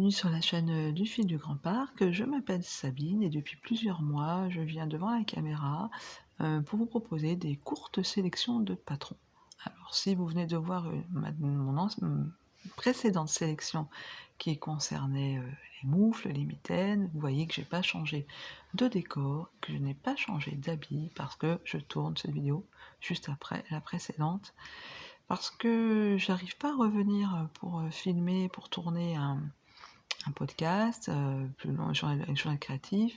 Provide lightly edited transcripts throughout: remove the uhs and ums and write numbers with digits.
bienvenue sur la chaîne du fil du Grand Parc. Je m'appelle Sabine et depuis plusieurs mois, je viens devant la caméra pour vous proposer des courtes sélections de patrons. Alors, si vous venez de voir mon précédente sélection qui concernait les moufles, les mitaines, vous voyez que j'ai pas changé de décor, que je n'ai pas changé d'habit parce que je tourne cette vidéo juste après la précédente. Parce que j'arrive pas à revenir pour filmer, pour tourner un podcast, plus loin, un journal créatif,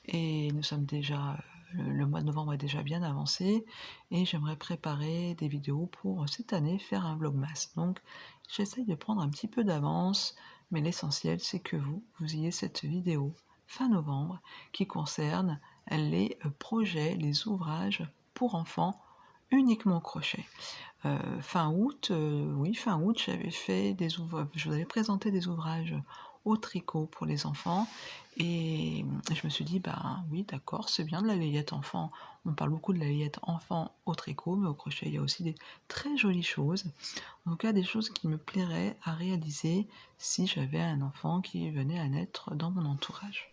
et nous sommes déjà, le mois de novembre est déjà bien avancé, et j'aimerais préparer des vidéos pour cette année, faire un vlogmas. Donc j'essaye de prendre un petit peu d'avance, mais l'essentiel c'est que vous ayez cette vidéo fin novembre qui concerne les projets, les ouvrages pour enfants uniquement au crochet. Fin août, oui, fin août, je vous avais présenté des ouvrages au tricot pour les enfants, et je me suis dit: «Ben, oui, d'accord, c'est bien de la layette enfant». On parle beaucoup de la layette enfant au tricot, mais au crochet, il y a aussi des très jolies choses. En tout cas, des choses qui me plairaient à réaliser si j'avais un enfant qui venait à naître dans mon entourage.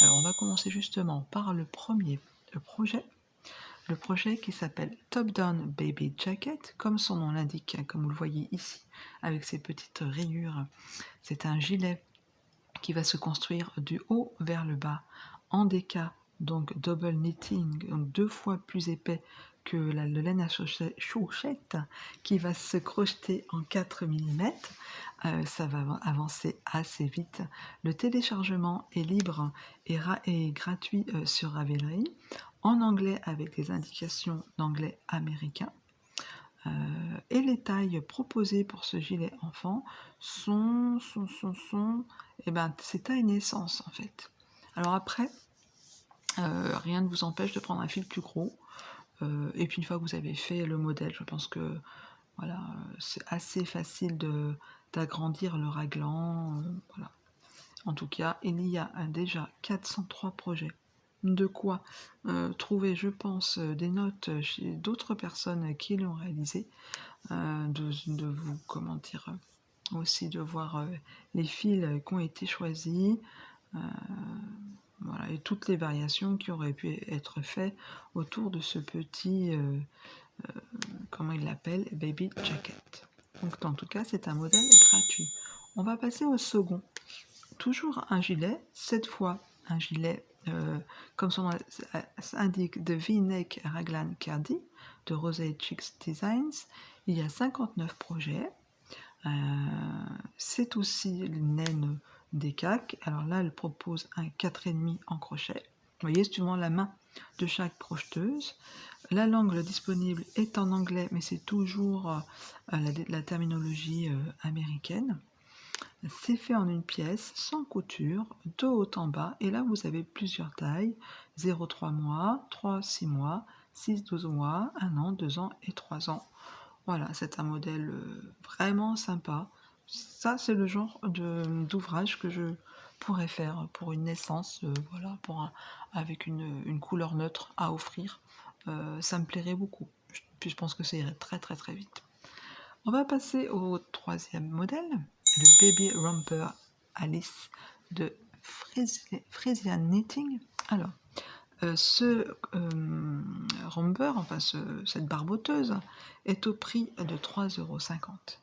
Alors, on va commencer justement par le premier projet. Le projet qui s'appelle Top Down Baby Jacket, comme son nom l'indique, comme vous le voyez ici, avec ses petites rayures. C'est un gilet qui va se construire du haut vers le bas, en déca, donc double knitting, donc 2 fois plus épais que le laine à chauchette, qui va se crocheter en 4 mm. Ça va avancer assez vite. Le téléchargement est libre et gratuit sur Ravelry, en anglais avec des indications d'anglais américain. Et les tailles proposées pour ce gilet enfant sont c'est taille naissance en fait. Alors après, rien ne vous empêche de prendre un fil plus gros, et puis une fois que vous avez fait le modèle, je pense que voilà, c'est assez facile d'agrandir le raglan, voilà. En tout cas, il y a déjà 403 projets. De quoi trouver, je pense, des notes chez d'autres personnes qui l'ont réalisé, de vous, comment dire, aussi de voir les fils qui ont été choisis, euh, voilà, et toutes les variations qui auraient pu être faites autour de ce petit, comment il l'appelle, Baby Jacket. Donc en tout cas, c'est un modèle gratuit. On va passer au second. Toujours un gilet, cette fois un gilet, comme son nom indique, de V-neck raglan Cardi, de Rosé Chicks Designs. Il y a 59 projets. C'est aussi une naine des caques. Alors là, elle propose un 4,5 en crochet. Vous voyez, suivant la main de chaque crocheteuse. La langue disponible est en anglais, mais c'est toujours la terminologie américaine. C'est fait en une pièce, sans couture, de haut en bas, et là vous avez plusieurs tailles, 0,3 mois, 3,6 mois, 6,12 mois, 1 an, 2 ans et 3 ans. Voilà, c'est un modèle vraiment sympa. Ça, c'est le genre d'ouvrage que je pourrais faire pour une naissance, voilà, avec une couleur neutre à offrir. Ça me plairait beaucoup. Puis je pense que ça irait très très très vite. On va passer au troisième modèle, le Baby Romper Alice de Frisian Knitting. Alors, ce romper, enfin cette barboteuse, est au prix de 3,50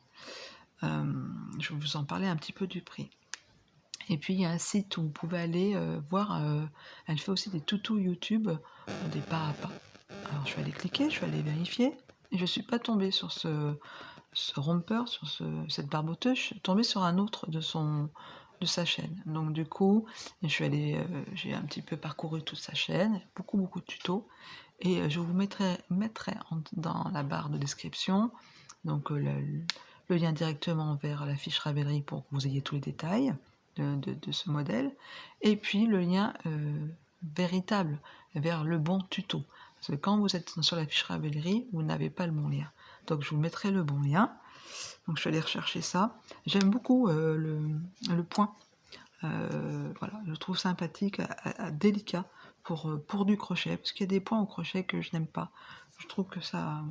€. Je vais vous en parler un petit peu du prix. Et puis il y a un site où vous pouvez aller voir, elle fait aussi des tutos YouTube, des pas à pas. Alors je vais aller cliquer, je vais aller vérifier, et je ne suis pas tombée sur ce romper, sur cette barboteuse, je suis tombée sur un autre de sa chaîne. Donc du coup, je suis allée, j'ai un petit peu parcouru toute sa chaîne, beaucoup de tutos, et je vous mettrai dans la barre de description, donc le lien directement vers la fiche Ravelry pour que vous ayez tous les détails de ce modèle, et puis le lien véritable vers le bon tuto. Parce que quand vous êtes sur la fiche Ravelry, vous n'avez pas le bon lien. Donc je vous mettrai le bon lien. Donc je vais aller rechercher ça. J'aime beaucoup le point. Voilà, je le trouve sympathique, délicat pour du crochet, parce qu'il y a des points au crochet que je n'aime pas. Je trouve que ça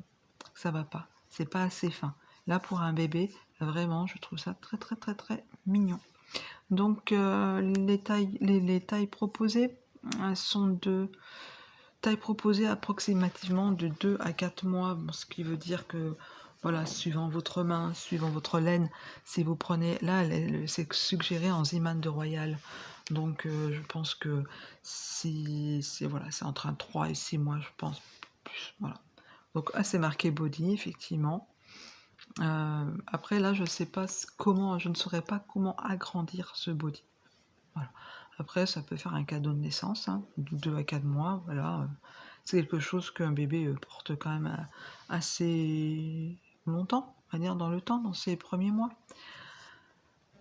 va pas. C'est pas assez fin. Là, pour un bébé, vraiment, je trouve ça très très très très mignon. Donc les tailles proposées sont de taille proposée approximativement de 2 à 4 mois, bon, ce qui veut dire que, voilà, suivant votre main, suivant votre laine, si vous prenez là, c'est suggéré en Ziman de Royal. Donc je pense que si c'est voilà, c'est entre un 3 et 6 mois, je pense, plus, voilà. Donc c'est marqué body, effectivement. Après là, je sais pas comment, je ne saurais pas comment agrandir ce body. Voilà. Après, ça peut faire un cadeau de naissance, hein, de 2 à 4 mois, voilà. C'est quelque chose qu'un bébé porte quand même assez longtemps, on va dire dans le temps, dans ses premiers mois.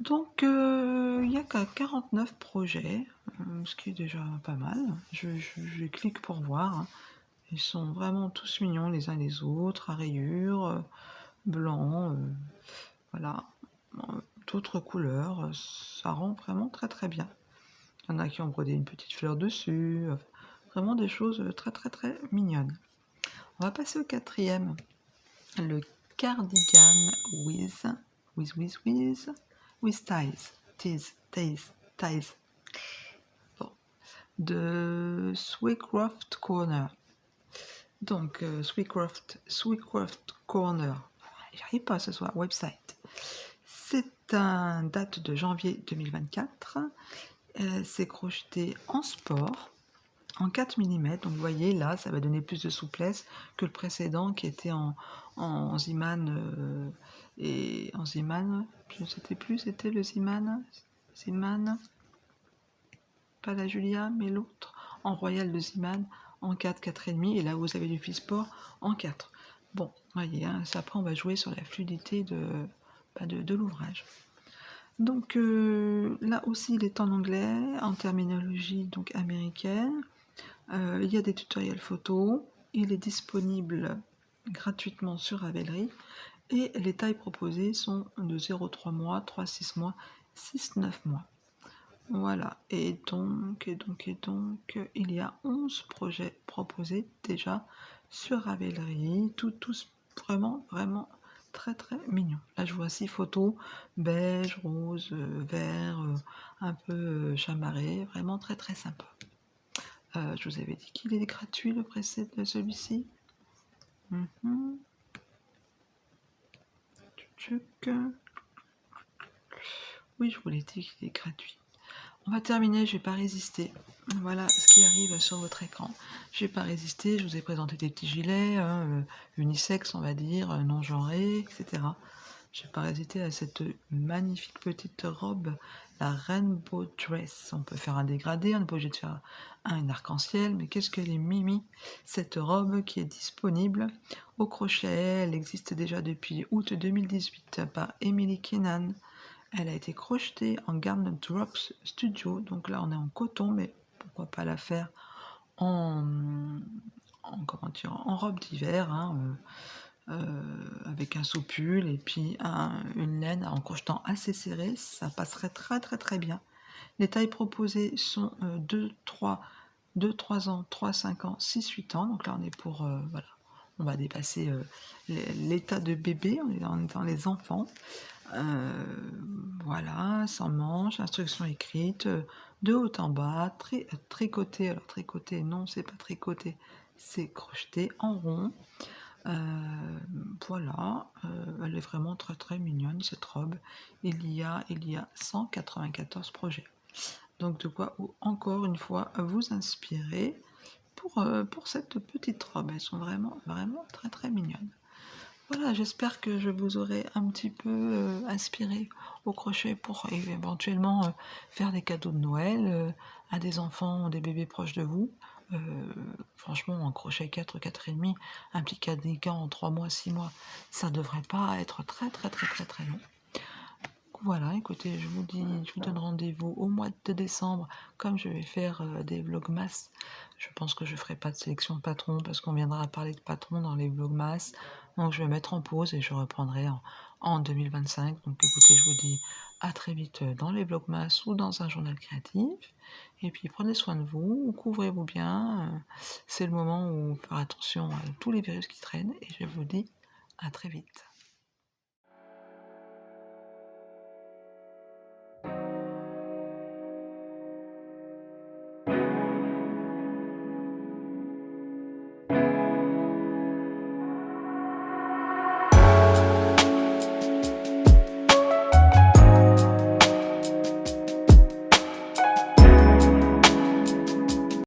Donc, il n'y a qu'à 49 projets, ce qui est déjà pas mal. Je clique pour voir, hein. Ils sont vraiment tous mignons les uns les autres, à rayures, blancs, voilà, d'autres couleurs. Ça rend vraiment très très bien. Il y en a qui ont brodé une petite fleur dessus, vraiment des choses très très très mignonnes. On va passer au quatrième, le cardigan with ties. Bon, de Swecroft Corner. Donc, Swecroft Corner, j'arrive pas ce soir, website. C'est un date de janvier 2024. C'est crocheté en sport, en 4 mm. Donc, vous voyez, là, ça va donner plus de souplesse que le précédent qui était en Ziman. Et en Ziman, je ne sais plus, c'était le Ziman, pas la Julia, mais l'autre, en Royal de Ziman, en 4, 4,5. Et là, vous avez du Fisport en 4. Bon, voyez, hein, après, on va jouer sur la fluidité de l'ouvrage. Donc là aussi, il est en anglais, en terminologie donc américaine. Il y a des tutoriels photos. Il est disponible gratuitement sur Ravelry. Et les tailles proposées sont de 0,3 mois, 3,6 mois, 6,9 mois. Voilà. Et donc, il y a 11 projets proposés déjà sur Ravelry. Tous vraiment, vraiment très très mignon. Là, je vois 6 photos, beige, rose, vert, un peu chamarré, vraiment très très sympa. Je vous avais dit qu'il est gratuit, le précédent de celui-ci. Oui, je vous l'ai dit qu'il est gratuit. On va terminer, je vais pas résister. Voilà ce qui arrive sur votre écran. Je vais pas résister, je vous ai présenté des petits gilets, unisex, on va dire, non-genrés, etc. Je vais pas résister à cette magnifique petite robe, la Rainbow Dress. On peut faire un dégradé, on n'est pas obligé de faire un arc-en-ciel, mais qu'est-ce qu'elle est mimi, cette robe qui est disponible au crochet. Elle existe déjà depuis août 2018 par Emily Kennan. Elle a été crochetée en Garment Drops Studio, donc là on est en coton, mais pourquoi pas la faire en robe d'hiver, hein, avec un soupule et puis une laine en crochetant assez serré, ça passerait très très très bien. Les tailles proposées sont 2, 3 ans, 3, 5 ans, 6, 8 ans, donc là on est pour, voilà, on va dépasser l'état de bébé, on est dans les enfants. Voilà, sans manche, instruction écrite, de haut en bas, tricoté. Alors tricoté, non, c'est pas tricoté, c'est crocheté en rond. Voilà, elle est vraiment très très mignonne cette robe. Il y a 194 projets. Donc de quoi encore une fois vous inspirer pour cette petite robe. Elles sont vraiment vraiment très très mignonnes. Voilà, j'espère que je vous aurai un petit peu inspiré au crochet pour éventuellement faire des cadeaux de Noël à des enfants, des bébés proches de vous. Franchement, en crochet 4, 4,5, un petit cardigan en 3 mois, 6 mois, ça devrait pas être très très très très très long. Voilà, écoutez, je vous donne rendez-vous au mois de décembre, comme je vais faire des vlogmas. Je pense que je ferai pas de sélection de patrons parce qu'on viendra parler de patrons dans les vlogmas. Donc je vais mettre en pause et je reprendrai en 2025. Donc écoutez, je vous dis à très vite dans les vlogmas ou dans un journal créatif. Et puis prenez soin de vous, couvrez-vous bien. C'est le moment où faire attention à tous les virus qui traînent et je vous dis à très vite.